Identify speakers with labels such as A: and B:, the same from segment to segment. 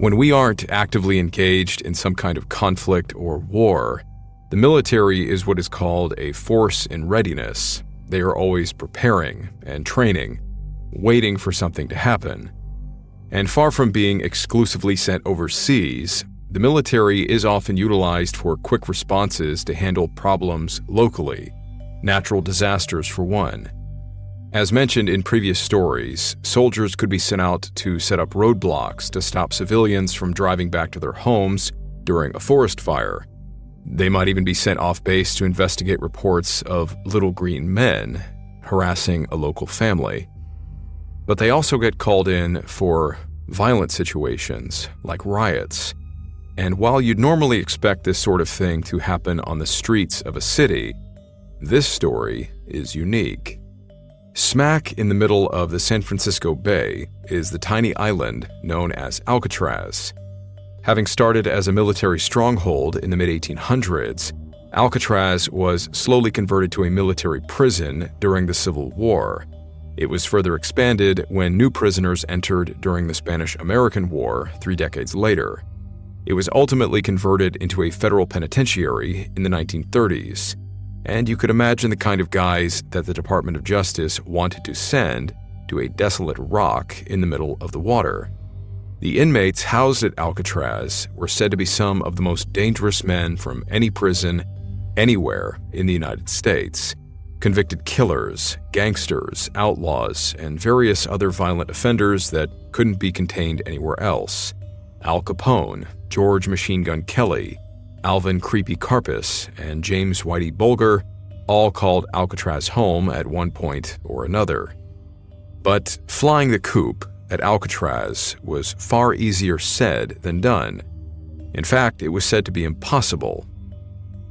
A: When we aren't actively engaged in some kind of conflict or war, the military is what is called a force in readiness. They are always preparing and training, waiting for something to happen. And far from being exclusively sent overseas, the military is often utilized for quick responses to handle problems locally, natural disasters for one. As mentioned in previous stories, soldiers could be sent out to set up roadblocks to stop civilians from driving back to their homes during a forest fire. They might even be sent off base to investigate reports of little green men harassing a local family. But they also get called in for violent situations like riots. And while you'd normally expect this sort of thing to happen on the streets of a city, this story is unique. Smack in the middle of the San Francisco Bay is the tiny island known as Alcatraz. Having started as a military stronghold in the mid-1800s, Alcatraz was slowly converted to a military prison during the Civil War. It was further expanded when new prisoners entered during the Spanish-American War 3 decades later. It was ultimately converted into a federal penitentiary in the 1930s. And you could imagine the kind of guys that the Department of Justice wanted to send to a desolate rock in the middle of the water. The inmates housed at Alcatraz were said to be some of the most dangerous men from any prison anywhere in the United States. Convicted killers, gangsters, outlaws, and various other violent offenders that couldn't be contained anywhere else. Al Capone, George Machine Gun Kelly, Alvin Creepy Karpis, and James Whitey Bulger all called Alcatraz home at one point or another. But flying the coop at Alcatraz was far easier said than done. In fact, it was said to be impossible.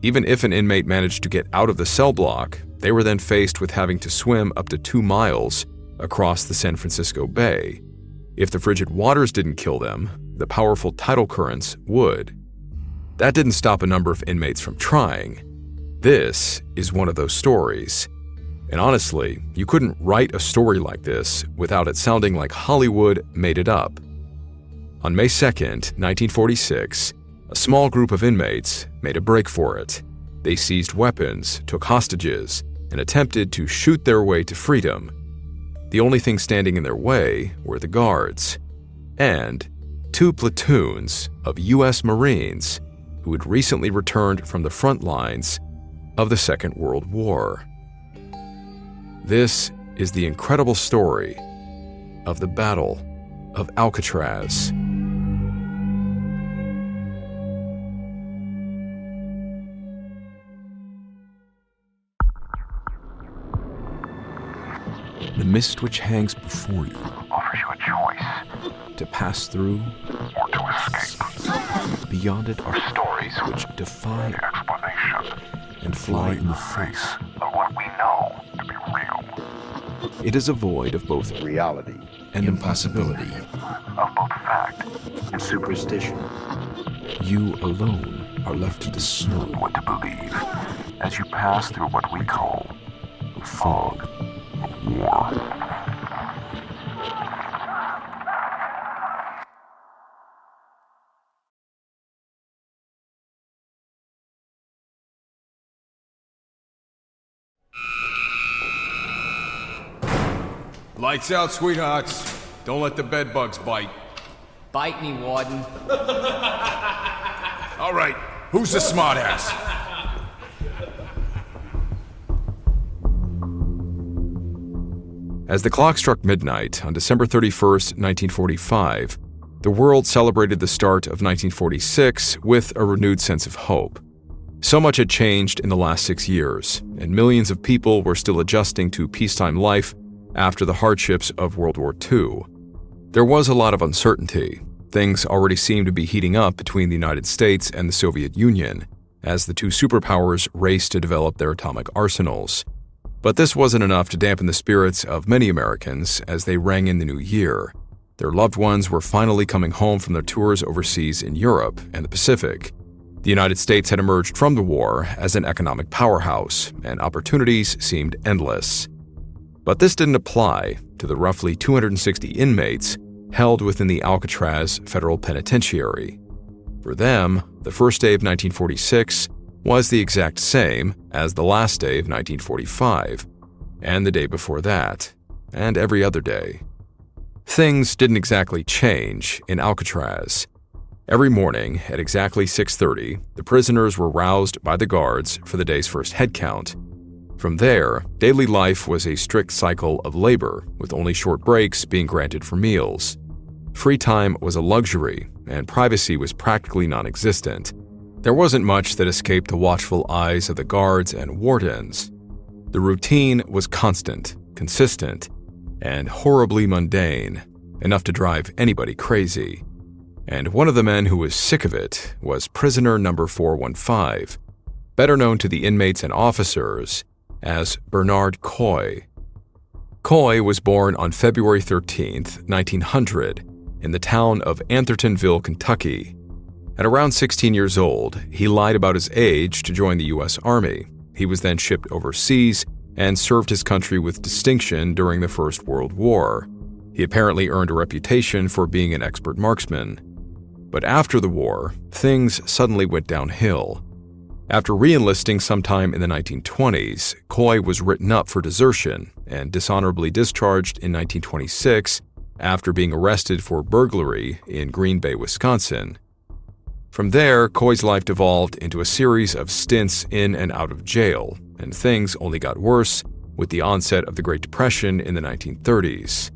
A: Even if an inmate managed to get out of the cell block, they were then faced with having to swim up to 2 miles across the San Francisco Bay. If the frigid waters didn't kill them, the powerful tidal currents would. That didn't stop a number of inmates from trying. This is one of those stories. And honestly, you couldn't write a story like this without it sounding like Hollywood made it up. On May 2nd, 1946, a small group of inmates made a break for it. They seized weapons, took hostages, and attempted to shoot their way to freedom. The only thing standing in their way were the guards, and 2 platoons of U.S. Marines who had recently returned from the front lines of the Second World War. This is the incredible story of the Battle of Alcatraz. The mist which hangs before you
B: offers you a choice
A: to pass through
B: or to escape.
A: Beyond it are
B: Stories
A: which defy
B: explanation
A: and fly in the face
B: of what we know to be real,
A: It is a void of both
C: reality
A: and impossibility.
B: of both fact
C: and superstition.
A: You alone are left to discern
B: what to believe as you pass through what we call the fog of war.
D: Lights out, sweethearts. Don't let the bed bugs bite.
E: Bite me, Warden.
D: All right, who's the smartass?
A: As the clock struck midnight on December 31st, 1945, the world celebrated the start of 1946 with a renewed sense of hope. So much had changed in the last 6 years, and millions of people were still adjusting to peacetime life after the hardships of World War II. There was a lot of uncertainty. Things already seemed to be heating up between the United States and the Soviet Union, as the two superpowers raced to develop their atomic arsenals. But this wasn't enough to dampen the spirits of many Americans as they rang in the new year. Their loved ones were finally coming home from their tours overseas in Europe and the Pacific. The United States had emerged from the war as an economic powerhouse, and opportunities seemed endless. But this didn't apply to the roughly 260 inmates held within the Alcatraz Federal Penitentiary. For them, the first day of 1946 was the exact same as the last day of 1945, and the day before that, and every other day. Things didn't exactly change in Alcatraz. Every morning at exactly 6:30, the prisoners were roused by the guards for the day's first head count. From there, daily life was a strict cycle of labor, with only short breaks being granted for meals. Free time was a luxury, and privacy was practically non-existent. There wasn't much that escaped the watchful eyes of the guards and wardens. The routine was constant, consistent, and horribly mundane, enough to drive anybody crazy. And one of the men who was sick of it was prisoner number 415, better known to the inmates and officers as Bernard Coy. Coy was born on February 13, 1900, in the town of Athertonville, Kentucky. At around 16 years old, he lied about his age to join the U.S. Army. He was then shipped overseas and served his country with distinction during the First World War. He apparently earned a reputation for being an expert marksman. But after the war, things suddenly went downhill. After re-enlisting sometime in the 1920s, Coy was written up for desertion and dishonorably discharged in 1926 after being arrested for burglary in Green Bay, Wisconsin. From there, Coy's life devolved into a series of stints in and out of jail, and things only got worse with the onset of the Great Depression in the 1930s.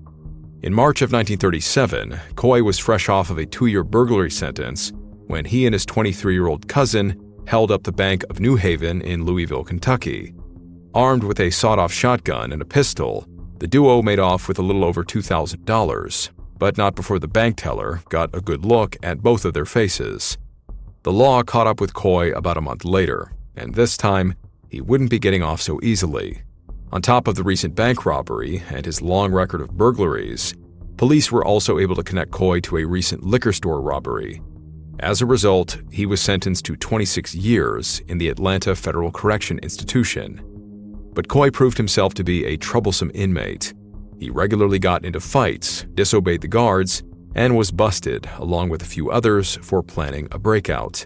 A: In March of 1937, Coy was fresh off of a 2-year burglary sentence when he and his 23-year-old cousin held up the Bank of New Haven in Louisville, Kentucky. Armed with a sawed-off shotgun and a pistol, the duo made off with a little over $2,000, but not before the bank teller got a good look at both of their faces. The law caught up with Coy about a month later, and this time, he wouldn't be getting off so easily. On top of the recent bank robbery and his long record of burglaries, police were also able to connect Coy to a recent liquor store robbery. As a result, he was sentenced to 26 years in the Atlanta Federal Correction Institution. But Coy proved himself to be a troublesome inmate. He regularly got into fights, disobeyed the guards, and was busted, along with a few others, for planning a breakout.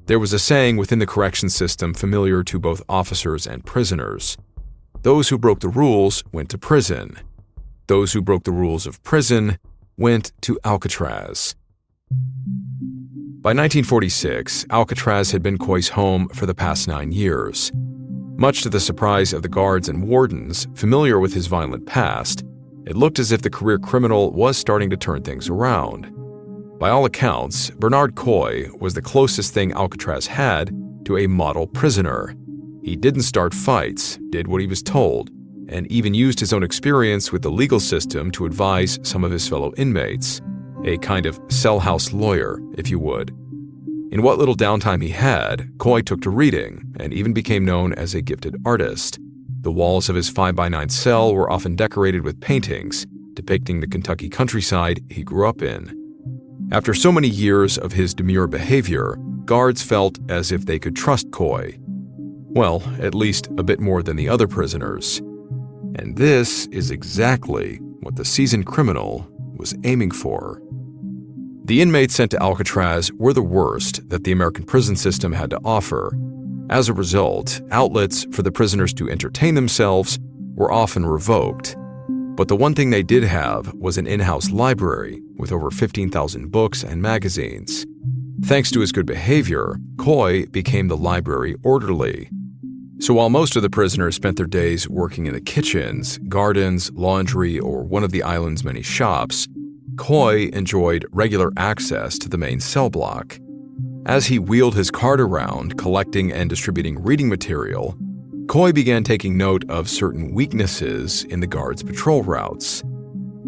A: There was a saying within the correction system familiar to both officers and prisoners. Those who broke the rules went to prison. Those who broke the rules of prison went to Alcatraz. By 1946, Alcatraz had been Coy's home for the past 9 years. Much to the surprise of the guards and wardens familiar with his violent past, it looked as if the career criminal was starting to turn things around. By all accounts, Bernard Coy was the closest thing Alcatraz had to a model prisoner. He didn't start fights, did what he was told, and even used his own experience with the legal system to advise some of his fellow inmates. A kind of cell house lawyer, if you would. In what little downtime he had, Coy took to reading and even became known as a gifted artist. The walls of his 5x9 cell were often decorated with paintings depicting the Kentucky countryside he grew up in. After so many years of his demure behavior, guards felt as if they could trust Coy. Well, at least a bit more than the other prisoners. And this is exactly what the seasoned criminal was aiming for. The inmates sent to Alcatraz were the worst that the American prison system had to offer. As a result, outlets for the prisoners to entertain themselves were often revoked. But the one thing they did have was an in-house library with over 15,000 books and magazines. Thanks to his good behavior, Coy became the library orderly. So while most of the prisoners spent their days working in the kitchens, gardens, laundry, or one of the island's many shops, Coy enjoyed regular access to the main cell block. As he wheeled his cart around, collecting and distributing reading material, Coy began taking note of certain weaknesses in the guards' patrol routes.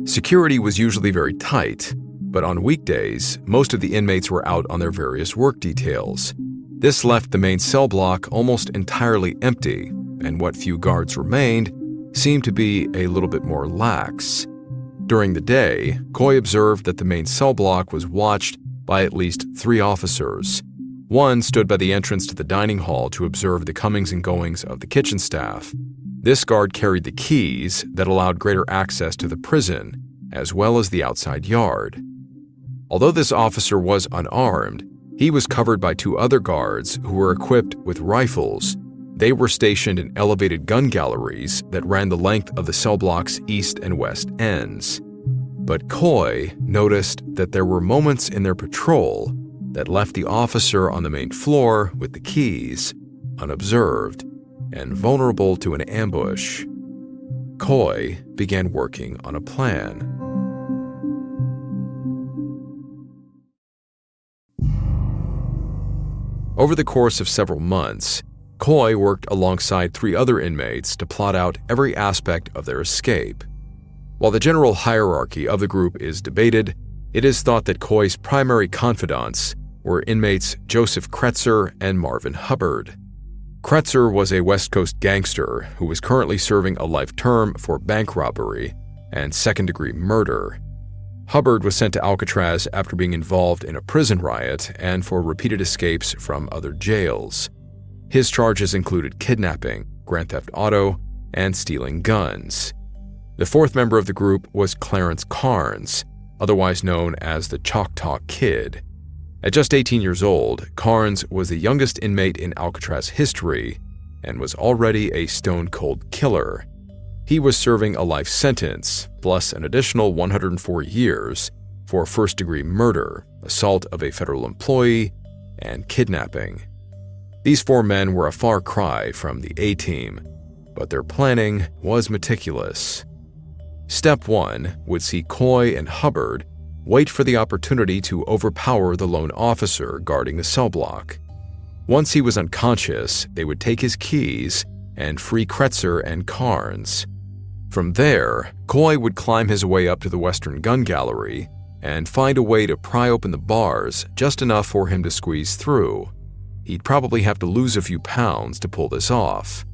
A: Security was usually very tight, but on weekdays, most of the inmates were out on their various work details. This left the main cell block almost entirely empty, and what few guards remained seemed to be a little bit more lax. During the day, Coy observed that the main cell block was watched by at least 3 officers. One stood by the entrance to the dining hall to observe the comings and goings of the kitchen staff. This guard carried the keys that allowed greater access to the prison, as well as the outside yard. Although this officer was unarmed, he was covered by 2 other guards who were equipped with rifles. They were stationed in elevated gun galleries that ran the length of the cell block's east and west ends. But Coy noticed that there were moments in their patrol that left the officer on the main floor with the keys, unobserved, and vulnerable to an ambush. Coy began working on a plan. Over the course of several months, Coy worked alongside 3 other inmates to plot out every aspect of their escape. While the general hierarchy of the group is debated, it is thought that Coy's primary confidants were inmates Joseph Kretzer and Marvin Hubbard. Kretzer was a West Coast gangster who was currently serving a life term for bank robbery and second-degree murder. Hubbard was sent to Alcatraz after being involved in a prison riot and for repeated escapes from other jails. His charges included kidnapping, grand theft auto, and stealing guns. The 4th member of the group was Clarence Carnes, otherwise known as the Choctaw Kid. At just 18 years old, Carnes was the youngest inmate in Alcatraz history and was already a stone-cold killer. He was serving a life sentence, plus an additional 104 years for first-degree murder, assault of a federal employee, and kidnapping. These 4 men were a far cry from the A-Team, but their planning was meticulous. Step 1 would see Coy and Hubbard wait for the opportunity to overpower the lone officer guarding the cell block. Once he was unconscious, they would take his keys and free Kretzer and Carnes. From there, Coy would climb his way up to the western gun gallery and find a way to pry open the bars just enough for him to squeeze through. He'd probably have to lose a few pounds to pull this off.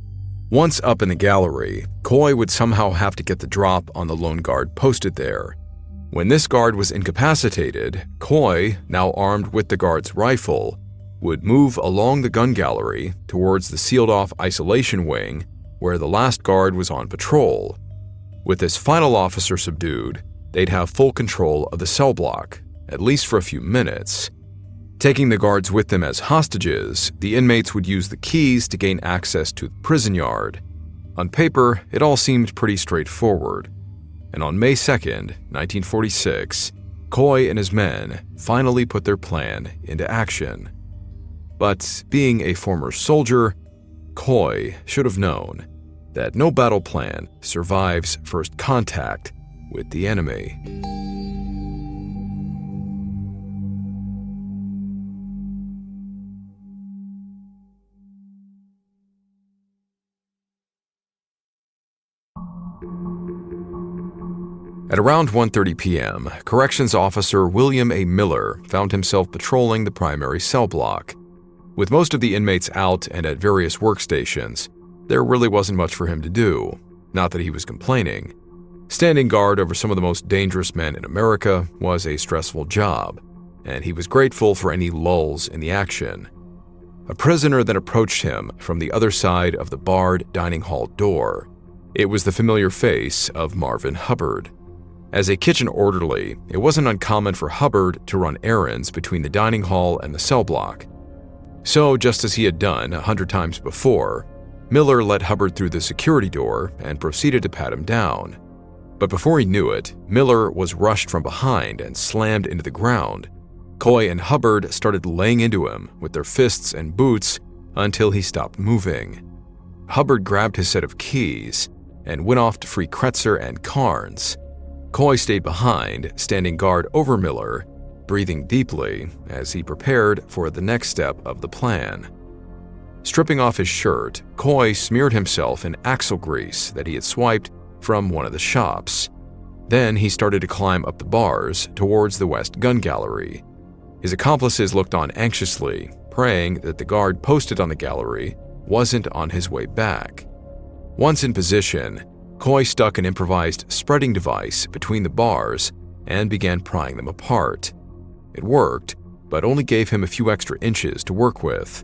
A: Once up in the gallery, Coy would somehow have to get the drop on the lone guard posted there. When this guard was incapacitated, Coy, now armed with the guard's rifle, would move along the gun gallery towards the sealed-off isolation wing where the last guard was on patrol. With this final officer subdued, they'd have full control of the cell block, at least for a few minutes. Taking the guards with them as hostages, the inmates would use the keys to gain access to the prison yard. On paper, it all seemed pretty straightforward. And on May 2nd, 1946, Coy and his men finally put their plan into action. But being a former soldier, Coy should have known that no battle plan survives first contact with the enemy. At around 1:30 p.m., Corrections Officer William A. Miller found himself patrolling the primary cell block. With most of the inmates out and at various workstations, there really wasn't much for him to do. Not that he was complaining. Standing guard over some of the most dangerous men in America was a stressful job, and he was grateful for any lulls in the action. A prisoner then approached him from the other side of the barred dining hall door. It was the familiar face of Marvin Hubbard. As a kitchen orderly, it wasn't uncommon for Hubbard to run errands between the dining hall and the cell block. So, just as he had done 100 times before, Miller let Hubbard through the security door and proceeded to pat him down. But before he knew it, Miller was rushed from behind and slammed into the ground. Coy and Hubbard started laying into him with their fists and boots until he stopped moving. Hubbard grabbed his set of keys and went off to free Kretzer and Carnes. Coy stayed behind, standing guard over Miller, breathing deeply as he prepared for the next step of the plan. Stripping off his shirt, Coy smeared himself in axle grease that he had swiped from one of the shops. Then he started to climb up the bars towards the west gun gallery. His accomplices looked on anxiously, praying that the guard posted on the gallery wasn't on his way back. Once in position, Coy stuck an improvised spreading device between the bars and began prying them apart. It worked, but only gave him a few extra inches to work with.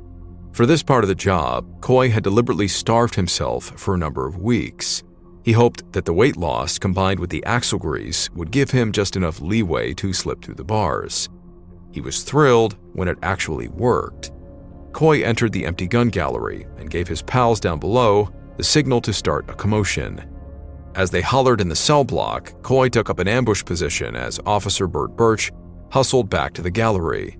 A: For this part of the job, Coy had deliberately starved himself for a number of weeks. He hoped that the weight loss combined with the axle grease would give him just enough leeway to slip through the bars. He was thrilled when it actually worked. Coy entered the empty gun gallery and gave his pals down below the signal to start a commotion. As they hollered in the cell block, Coy took up an ambush position as Officer Bert Birch hustled back to the gallery.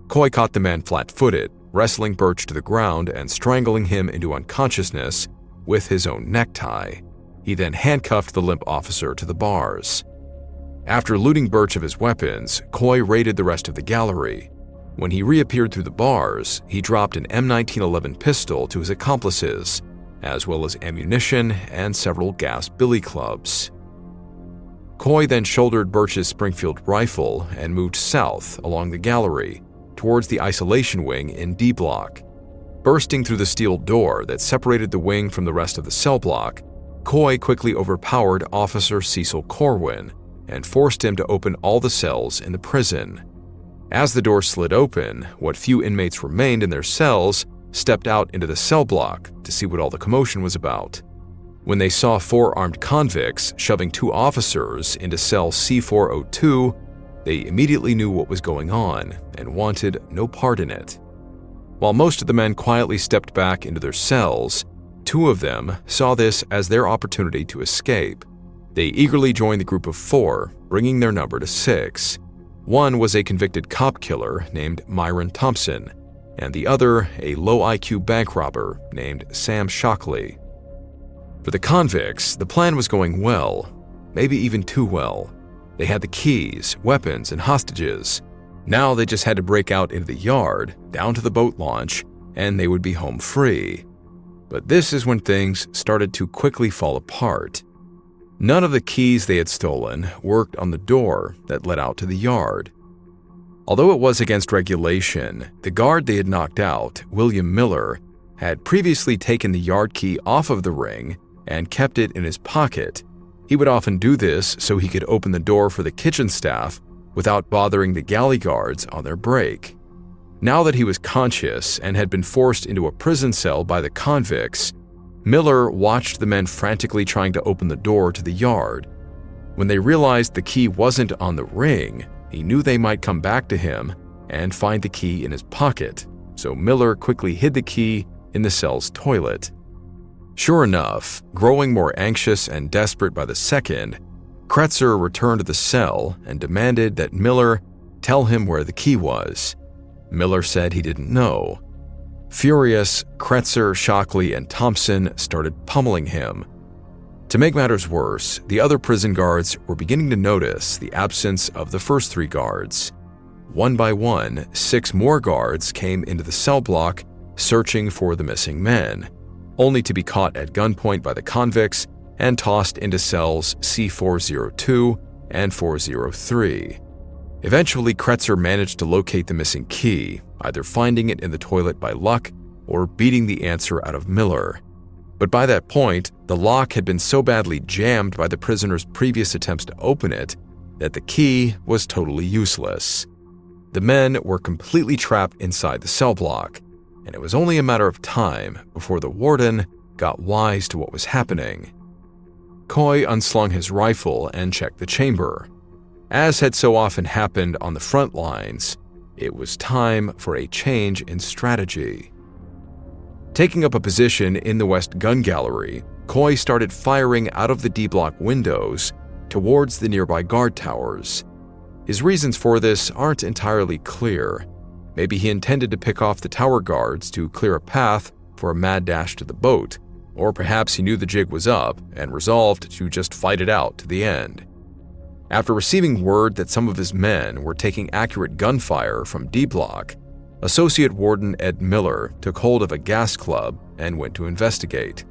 A: Coy caught the man flat-footed, wrestling Birch to the ground and strangling him into unconsciousness with his own necktie. He then handcuffed the limp officer to the bars. After looting Birch of his weapons, Coy raided the rest of the gallery. When he reappeared through the bars, he dropped an M1911 pistol to his accomplices, as well as ammunition and several gas billy clubs. Coy then shouldered Birch's Springfield rifle and moved south along the gallery towards the isolation wing in D block. Bursting through the steel door that separated the wing from the rest of the cell block, Coy quickly overpowered Officer Cecil Corwin and forced him to open all the cells in the prison. As the door slid open, what few inmates remained in their cells stepped out into the cell block to see what all the commotion was about. When they saw 4 armed convicts shoving 2 officers into cell C402, they immediately knew what was going on and wanted no part in it. While most of the men quietly stepped back into their cells, 2 of them saw this as their opportunity to escape. They eagerly joined the group of 4, bringing their number to 6. One was a convicted cop killer named Myron Thompson, and the other a low-IQ bank robber named Sam Shockley. For the convicts, the plan was going well, maybe even too well. They had the keys, weapons, and hostages. Now they just had to break out into the yard, down to the boat launch, and they would be home free. But this is when things started to quickly fall apart. None of the keys they had stolen worked on the door that led out to the yard. Although it was against regulation, the guard they had knocked out, William Miller, had previously taken the yard key off of the ring and kept it in his pocket. He would often do this so he could open the door for the kitchen staff without bothering the galley guards on their break. Now that he was conscious and had been forced into a prison cell by the convicts, Miller watched the men frantically trying to open the door to the yard. When they realized the key wasn't on the ring, he knew they might come back to him and find the key in his pocket, so Miller quickly hid the key in the cell's toilet. Sure enough, growing more anxious and desperate by the second, Kretzer returned to the cell and demanded that Miller tell him where the key was. Miller said he didn't know. Furious, Kretzer, Shockley, and Thompson started pummeling him. To make matters worse, the other prison guards were beginning to notice the absence of the first 3 guards. One by one, 6 more guards came into the cell block searching for the missing men, only to be caught at gunpoint by the convicts and tossed into cells C402 and 403. Eventually, Kretzer managed to locate the missing key, either finding it in the toilet by luck or beating the answer out of Miller. But by that point, the lock had been so badly jammed by the prisoner's previous attempts to open it that the key was totally useless. The men were completely trapped inside the cell block, and it was only a matter of time before the warden got wise to what was happening. Coy unslung his rifle and checked the chamber. As had so often happened on the front lines, it was time for a change in strategy. Taking up a position in the West Gun Gallery, Coy started firing out of the D-block windows towards the nearby guard towers. His reasons for this aren't entirely clear. Maybe he intended to pick off the tower guards to clear a path for a mad dash to the boat, or perhaps he knew the jig was up and resolved to just fight it out to the end. After receiving word that some of his men were taking accurate gunfire from D-block, Associate Warden Ed Miller took hold of a gas club and went to investigate.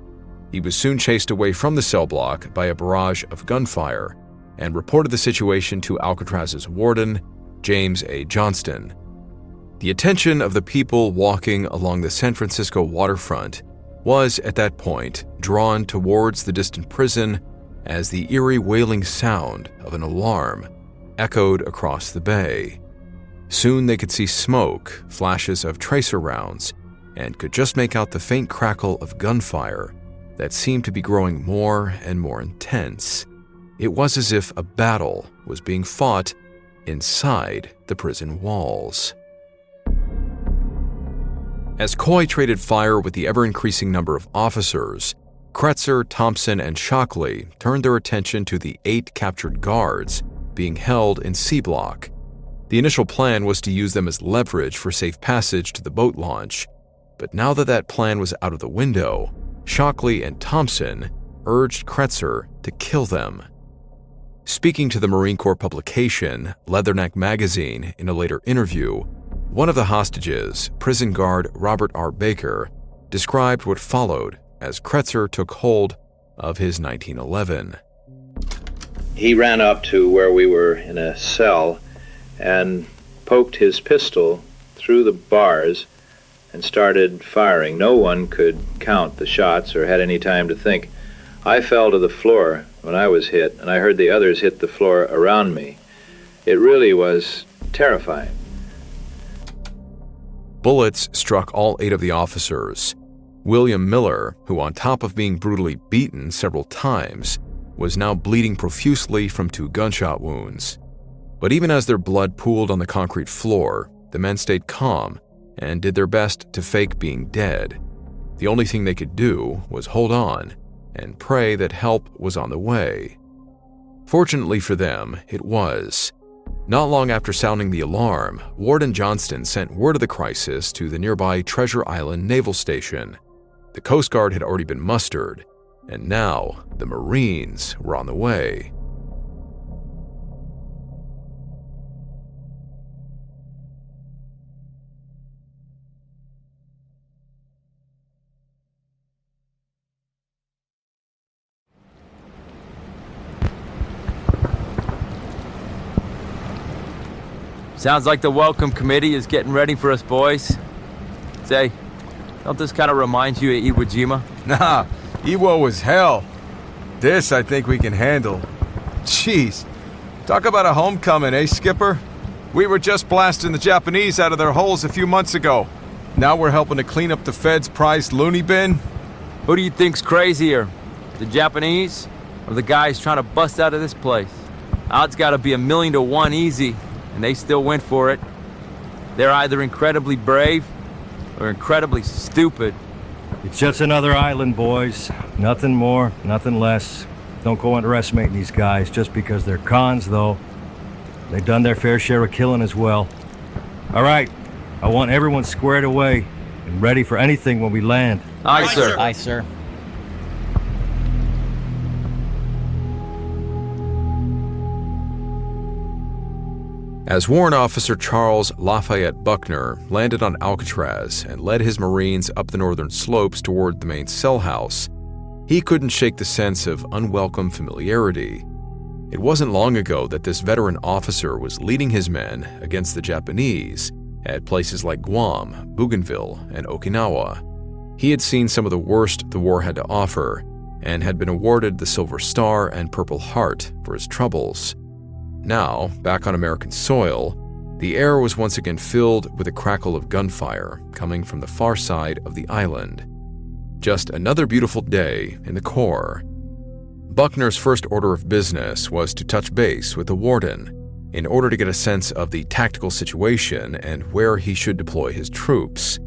A: He was soon chased away from the cell block by a barrage of gunfire and reported the situation to Alcatraz's warden, James A. Johnston. The attention of the people walking along the San Francisco waterfront was, at that point, drawn towards the distant prison as the eerie wailing sound of an alarm echoed across the bay. Soon they could see smoke, flashes of tracer rounds, and could just make out the faint crackle of gunfire that seemed to be growing more and more intense. It was as if a battle was being fought inside the prison walls. As Coy traded fire with the ever-increasing number of officers, Kretzer, Thompson, and Shockley turned their attention to the 8 captured guards being held in C-Block. The initial plan was to use them as leverage for safe passage to the boat launch, but now that that plan was out of the window, Shockley and Thompson urged Kretzer to kill them. Speaking to the Marine Corps publication Leatherneck Magazine in a later interview, one of the hostages, prison guard Robert R. Baker, described what followed as Kretzer took hold of his 1911.
C: He ran up to where we were in a cell and poked his pistol through the bars and started firing. No one could count the shots or had any time to think. I fell to the floor when I was hit, and I heard the others hit the floor around me. It really was terrifying.
A: Bullets struck all 8 of the officers. William Miller, who on top of being brutally beaten several times, was now bleeding profusely from 2 gunshot wounds. But even as their blood pooled on the concrete floor, the men stayed calm and did their best to fake being dead. The only thing they could do was hold on and pray that help was on the way. Fortunately for them, it was. Not long after sounding the alarm, Warden Johnston sent word of the crisis to the nearby Treasure Island Naval Station. The Coast Guard had already been mustered, and now the Marines were on the way.
F: Sounds like the welcome committee is getting ready for us, boys. Say, don't this kind of remind you of Iwo Jima?
D: Nah, Iwo was hell. This I think we can handle. Jeez, talk about a homecoming, eh, Skipper? We were just blasting the Japanese out of their holes a few months ago. Now we're helping to clean up the Fed's prized loony bin?
F: Who do you think's crazier, the Japanese or the guys trying to bust out of this place? Odds gotta be 1,000,000 to 1 easy, and they still went for it. They're either incredibly brave or incredibly stupid.
G: It's just another island, boys. Nothing more, nothing less. Don't go underestimating these guys just because they're cons, though. They've done their fair share of killing as well. All right, I want everyone squared away and ready for anything when we land.
F: Aye, sir.
E: Aye, sir.
A: As Warrant Officer Charles Lafayette Buckner landed on Alcatraz and led his Marines up the northern slopes toward the main cell house, he couldn't shake the sense of unwelcome familiarity. It wasn't long ago that this veteran officer was leading his men against the Japanese at places like Guam, Bougainville, and Okinawa. He had seen some of the worst the war had to offer and had been awarded the Silver Star and Purple Heart for his troubles. Now, back on American soil, the air was once again filled with a crackle of gunfire coming from the far side of the island. Just another beautiful day in the Corps. Buckner's first order of business was to touch base with the warden in order to get a sense of the tactical situation and where he should deploy his troops.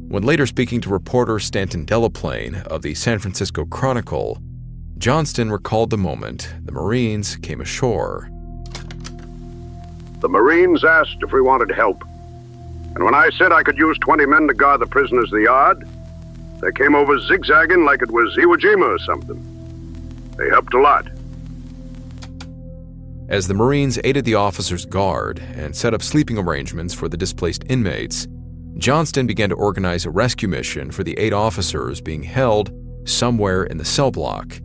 A: When later speaking to reporter Stanton Delaplane of the San Francisco Chronicle, Johnston recalled the moment the Marines came ashore.
H: The Marines asked if we wanted help. And when I said I could use 20 men to guard the prisoners of the yard, they came over zigzagging like it was Iwo Jima or something. They helped a lot.
A: As the Marines aided the officers' guard and set up sleeping arrangements for the displaced inmates, Johnston began to organize a rescue mission for the 8 officers being held somewhere in the cell block.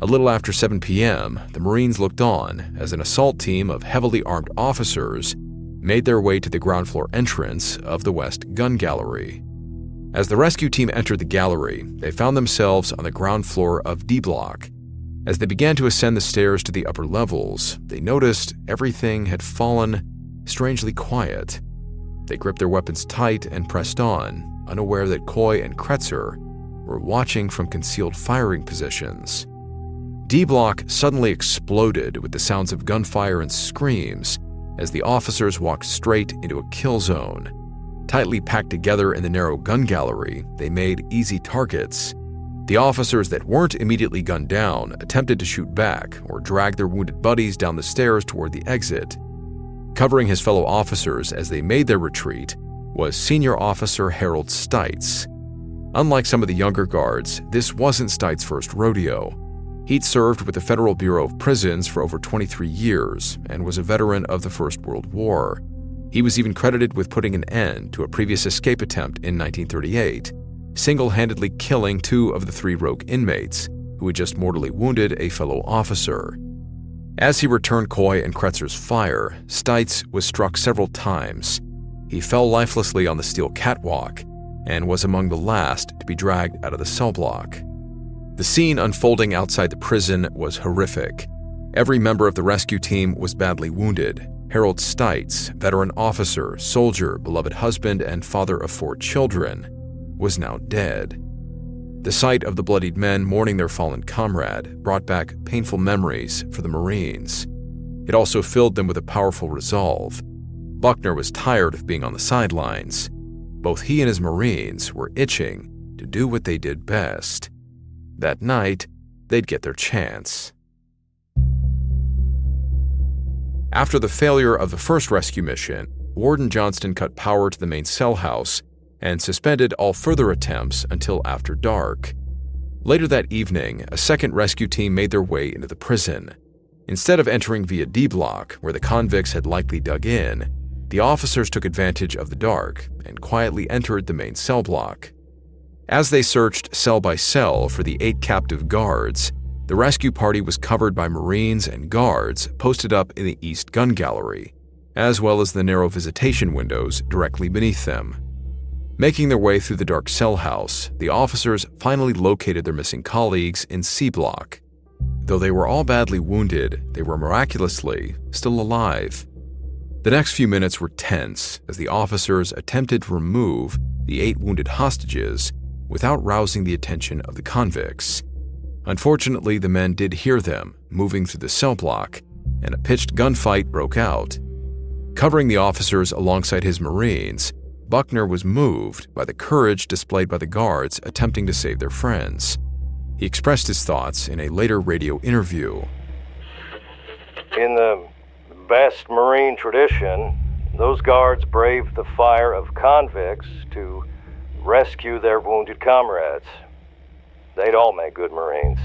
A: A little after 7 p.m., the Marines looked on as an assault team of heavily armed officers made their way to the ground floor entrance of the West Gun Gallery. As the rescue team entered the gallery, they found themselves on the ground floor of D Block. As they began to ascend the stairs to the upper levels, they noticed everything had fallen strangely quiet. They gripped their weapons tight and pressed on, unaware that Coy and Kretzer were watching from concealed firing positions. D Block suddenly exploded with the sounds of gunfire and screams as the officers walked straight into a kill zone. Tightly packed together in the narrow gun gallery, they made easy targets. The officers that weren't immediately gunned down attempted to shoot back or drag their wounded buddies down the stairs toward the exit. Covering his fellow officers as they made their retreat was Senior Officer Harold Stites. Unlike some of the younger guards, this wasn't Stites' first rodeo. He'd served with the Federal Bureau of Prisons for over 23 years and was a veteran of the First World War. He was even credited with putting an end to a previous escape attempt in 1938, single-handedly killing 2 of the 3 rogue inmates who had just mortally wounded a fellow officer. As he returned Coy and Kretzer's fire, Stites was struck several times. He fell lifelessly on the steel catwalk and was among the last to be dragged out of the cell block. The scene unfolding outside the prison was horrific. Every member of the rescue team was badly wounded. Harold Stites, veteran officer, soldier, beloved husband, and father of 4 children, was now dead. The sight of the bloodied men mourning their fallen comrade brought back painful memories for the Marines. It also filled them with a powerful resolve. Buckner was tired of being on the sidelines. Both he and his Marines were itching to do what they did best. That night, they'd get their chance. After the failure of the first rescue mission, Warden Johnston cut power to the main cell house and suspended all further attempts until after dark. Later that evening, a second rescue team made their way into the prison. Instead of entering via D Block, where the convicts had likely dug in, the officers took advantage of the dark and quietly entered the main cell block. As they searched cell by cell for the 8 captive guards, the rescue party was covered by Marines and guards posted up in the east gun gallery, as well as the narrow visitation windows directly beneath them. Making their way through the dark cell house, the officers finally located their missing colleagues in C Block. Though they were all badly wounded, they were miraculously still alive. The next few minutes were tense as the officers attempted to remove the 8 wounded hostages without rousing the attention of the convicts. Unfortunately, the men did hear them moving through the cell block, and a pitched gunfight broke out. Covering the officers alongside his Marines, Buckner was moved by the courage displayed by the guards attempting to save their friends. He expressed his thoughts in a later radio interview.
G: In the best Marine tradition, those guards braved the fire of convicts to rescue their wounded comrades. They'd all make good Marines.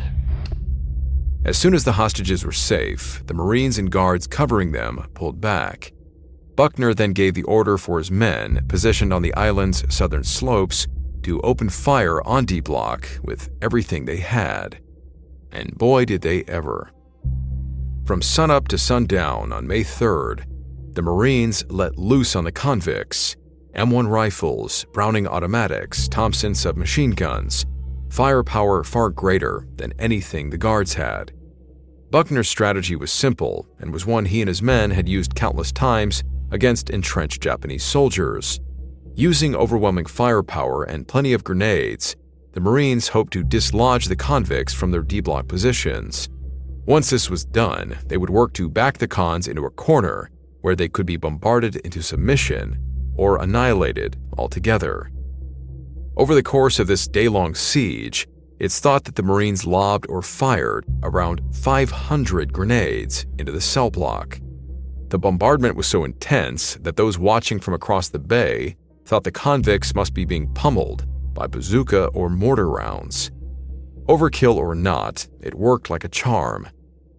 A: As soon as the hostages were safe, the Marines and guards covering them pulled back. Buckner then gave the order for his men, positioned on the island's southern slopes, to open fire on D Block with everything they had. And boy did they ever. From sunup to sundown on May 3rd, the Marines let loose on the convicts. M1 rifles, Browning automatics, Thompson submachine guns, firepower far greater than anything the guards had. Buckner's strategy was simple and was one he and his men had used countless times against entrenched Japanese soldiers. Using overwhelming firepower and plenty of grenades, the Marines hoped to dislodge the convicts from their D-block positions. Once this was done, they would work to back the cons into a corner where they could be bombarded into submission or annihilated altogether. Over the course of this day-long siege, it's thought that the Marines lobbed or fired around 500 grenades into the cell block. The bombardment was so intense that those watching from across the bay thought the convicts must be being pummeled by bazooka or mortar rounds. Overkill or not, it worked like a charm.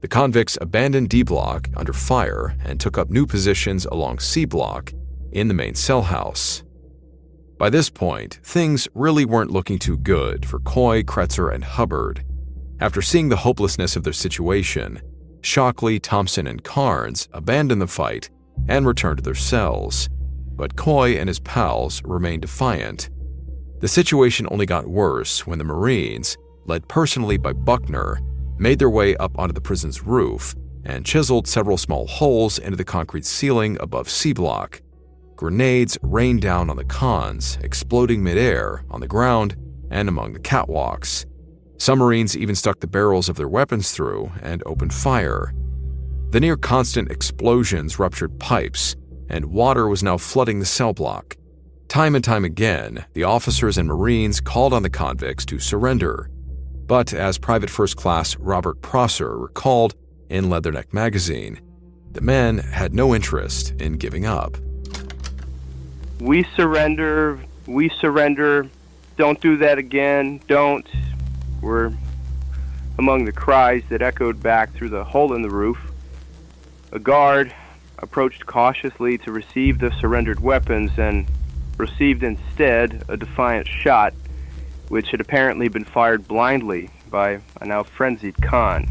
A: The convicts abandoned D Block under fire and took up new positions along C Block in the main cell house. By this point, things really weren't looking too good for Coy, Kretzer, and Hubbard. After seeing the hopelessness of their situation, Shockley, Thompson, and Carnes abandoned the fight and returned to their cells, but Coy and his pals remained defiant. The situation only got worse when the Marines, led personally by Buckner, made their way up onto the prison's roof and chiseled several small holes into the concrete ceiling above C Block. Grenades rained down on the cons, exploding midair, on the ground, and among the catwalks. Some Marines even stuck the barrels of their weapons through and opened fire. The near-constant explosions ruptured pipes, and water was now flooding the cell block. Time and time again, the officers and Marines called on the convicts to surrender. But as Private First Class Robert Prosser recalled in Leatherneck magazine, the men had no interest in giving up.
I: We surrender, don't do that again, don't, were among the cries that echoed back through the hole in the roof. A guard approached cautiously to receive the surrendered weapons and received instead a defiant shot, which had apparently been fired blindly by a now frenzied Khan.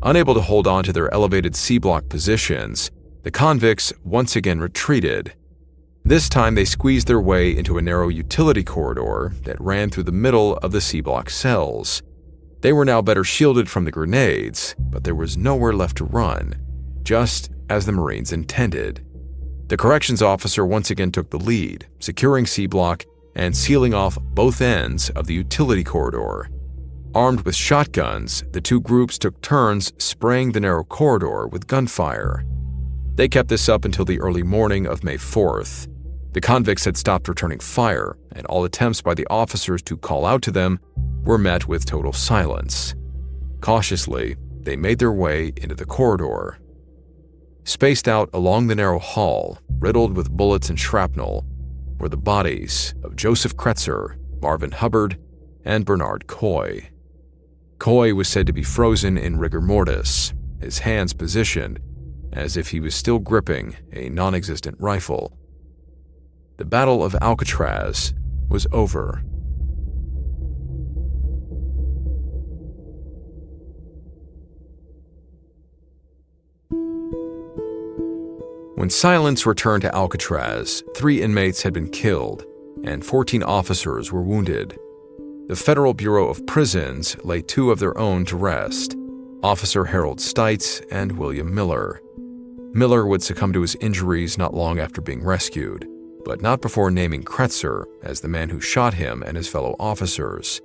A: Unable to hold on to their elevated C-block positions, the convicts once again retreated. This time they squeezed their way into a narrow utility corridor that ran through the middle of the C-block cells. They were now better shielded from the grenades, but there was nowhere left to run, just as the Marines intended. The corrections officer once again took the lead, securing C-block and sealing off both ends of the utility corridor. Armed with shotguns, the two groups took turns spraying the narrow corridor with gunfire. They kept this up until the early morning of May 4th. The convicts had stopped returning fire, and all attempts by the officers to call out to them were met with total silence. Cautiously, they made their way into the corridor. Spaced out along the narrow hall, riddled with bullets and shrapnel, were the bodies of Joseph Kretzer, Marvin Hubbard, and Bernard Coy. Coy was said to be frozen in rigor mortis, his hands positioned as if he was still gripping a non-existent rifle. The Battle of Alcatraz was over. When silence returned to Alcatraz, 3 inmates had been killed and 14 officers were wounded. The Federal Bureau of Prisons lay 2 of their own to rest, Officer Harold Stites and William Miller. Miller would succumb to his injuries not long after being rescued, but not before naming Kretzer as the man who shot him and his fellow officers.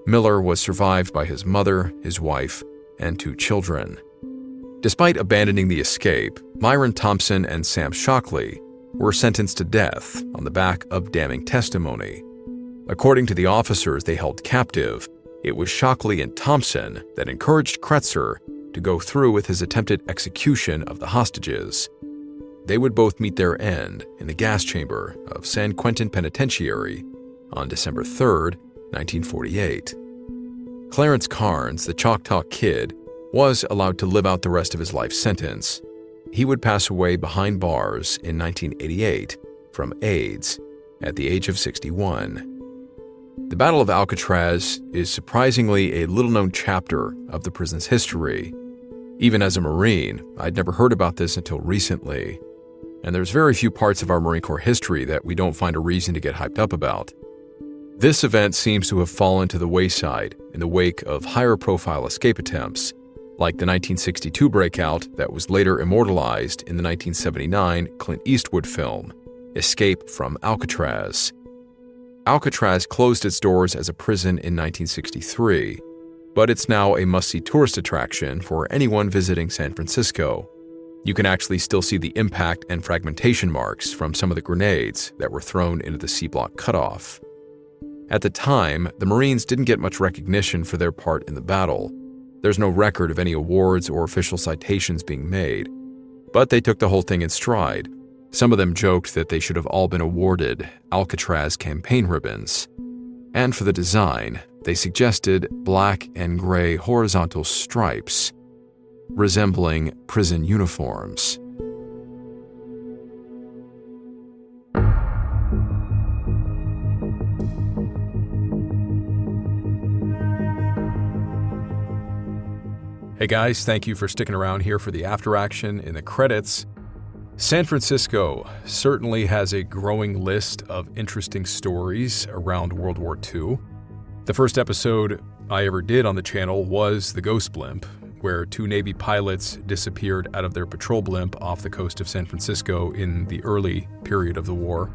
A: Miller was survived by his mother, his wife, and 2 children. Despite abandoning the escape, Myron Thompson and Sam Shockley were sentenced to death on the back of damning testimony. According to the officers they held captive, it was Shockley and Thompson that encouraged Kretzer to go through with his attempted execution of the hostages. They would both meet their end in the gas chamber of San Quentin Penitentiary on December 3, 1948. Clarence Carnes, the Choctaw Kid, was allowed to live out the rest of his life sentence. He would pass away behind bars in 1988 from AIDS at the age of 61. The Battle of Alcatraz is surprisingly a little-known chapter of the prison's history. Even as a Marine, I'd never heard about this until recently, and there's very few parts of our Marine Corps history that we don't find a reason to get hyped up about. This event seems to have fallen to the wayside in the wake of higher-profile escape attempts, like the 1962 breakout that was later immortalized in the 1979 Clint Eastwood film, Escape from Alcatraz. Alcatraz closed its doors as a prison in 1963, but it's now a must-see tourist attraction for anyone visiting San Francisco. You can actually still see the impact and fragmentation marks from some of the grenades that were thrown into the C-block cutoff. At the time, the Marines didn't get much recognition for their part in the battle. There's no record of any awards or official citations being made, but they took the whole thing in stride. Some of them joked that they should have all been awarded Alcatraz campaign ribbons. And for the design, they suggested black and gray horizontal stripes, resembling prison uniforms. Hey guys, thank you for sticking around here for the after action in the credits. San Francisco certainly has a growing list of interesting stories around World War II. The first episode I ever did on the channel was the Ghost Blimp, where 2 Navy pilots disappeared out of their patrol blimp off the coast of San Francisco in the early period of the war.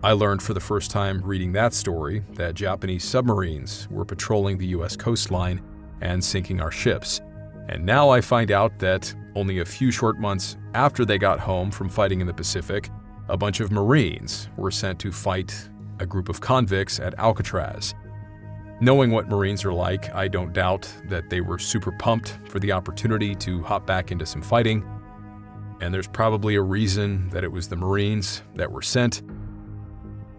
A: I learned for the first time reading that story that Japanese submarines were patrolling the US coastline and sinking our ships. And now I find out that only a few short months after they got home from fighting in the Pacific, a bunch of Marines were sent to fight a group of convicts at Alcatraz. Knowing what Marines are like, I don't doubt that they were super pumped for the opportunity to hop back into some fighting. And there's probably a reason that it was the Marines that were sent.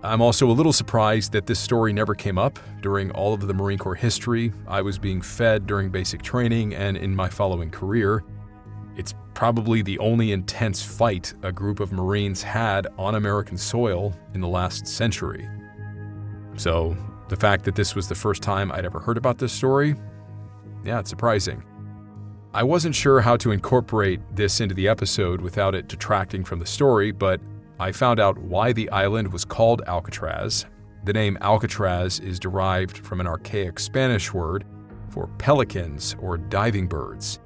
A: I'm also a little surprised that this story never came up during all of the Marine Corps history I was being fed during basic training and in my following career. It's probably the only intense fight a group of Marines had on American soil in the last century. So the fact that this was the first time I'd ever heard about this story, yeah, it's surprising. I wasn't sure how to incorporate this into the episode without it detracting from the story, but I found out why the island was called Alcatraz. The name Alcatraz is derived from an archaic Spanish word for pelicans or diving birds.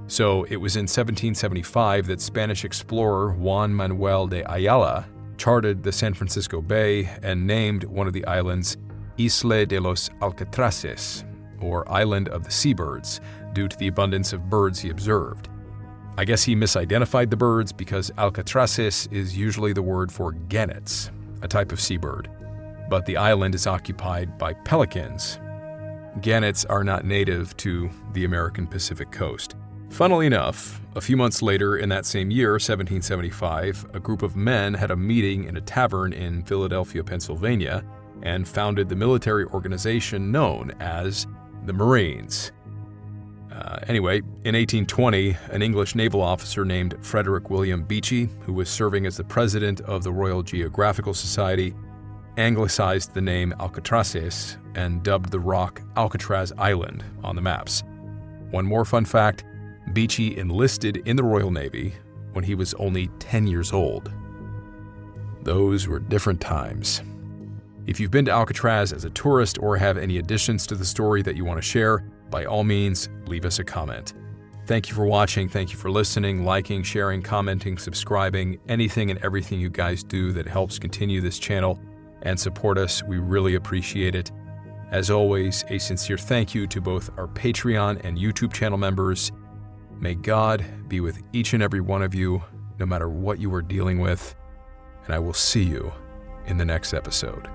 A: So it was in 1775 that Spanish explorer Juan Manuel de Ayala charted the San Francisco Bay and named one of the islands Isla de los Alcatraces, or Island of the Seabirds, due to the abundance of birds he observed. I guess he misidentified the birds because Alcatraces is usually the word for gannets, a type of seabird, but the island is occupied by pelicans. Gannets are not native to the American Pacific coast. Funnily enough, a few months later in that same year, 1775, a group of men had a meeting in a tavern in Philadelphia, Pennsylvania, and founded the military organization known as the Marines. Anyway, in 1820, an English naval officer named Frederick William Beechey, who was serving as the president of the Royal Geographical Society, anglicized the name Alcatraces and dubbed the rock Alcatraz Island on the maps. One more fun fact, Beechey enlisted in the Royal Navy when he was only 10 years old. Those were different times. If you've been to Alcatraz as a tourist or have any additions to the story that you want to share, by all means, leave us a comment. Thank you for watching, thank you for listening, liking, sharing, commenting, subscribing, anything and everything you guys do that helps continue this channel and support us. We really appreciate it. As always, a sincere thank you to both our Patreon and YouTube channel members. May God be with each and every one of you, no matter what you are dealing with, and I will see you in the next episode.